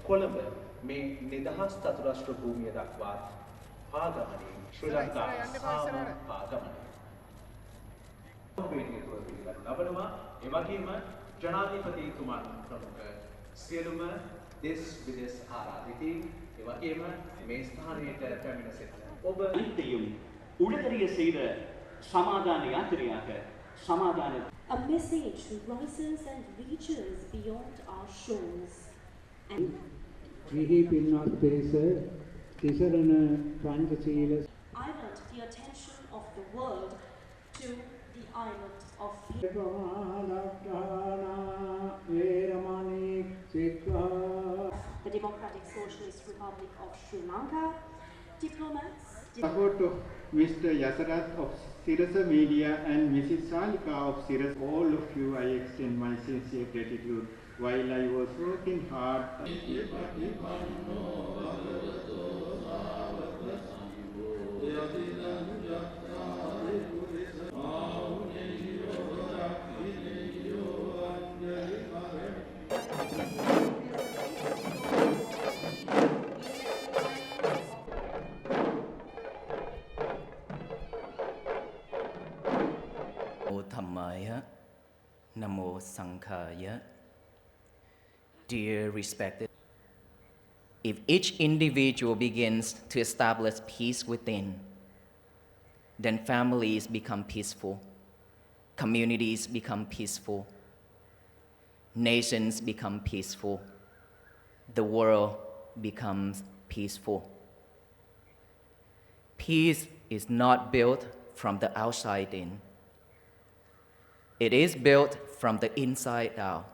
කොළඹ මේ නිදහස් චතුරස්‍ර භූමිය දක්වා පාගමනේ ශ්‍රී ලංකා සාම පාගමනේ ලබනවා ඒ වගේම ජනාධිපතිතුමන් ප්‍රමුඛ සියලුම දේශ විදේශ ආරාධිතයින් ඒ වගේම මේ ස්ථානයට පැමිණ සිටින ඔබ අනිත්‍යම් උඩතරිය செய்த සමාදාන යාත්‍රායක සමාදාන A message rises and reaches beyond our shores. And Vihi Pinnat Pirisa Tisarana Panchasila I want the attention of the world to the island of the Democratic Socialist Republic of Sri Lanka. Diplomats, Support of Mr. Yasarath of Sirasa Media and Mrs. Salika of Sirasa, all of you, I extend my sincere gratitude while I was working hard. Dhammaya, Namo Sankhaya. Dear respected, if each individual begins to establish peace within, then families become peaceful, communities become peaceful, nations become peaceful, the world becomes peaceful. Peace is not built from the outside in. It is built from the inside out.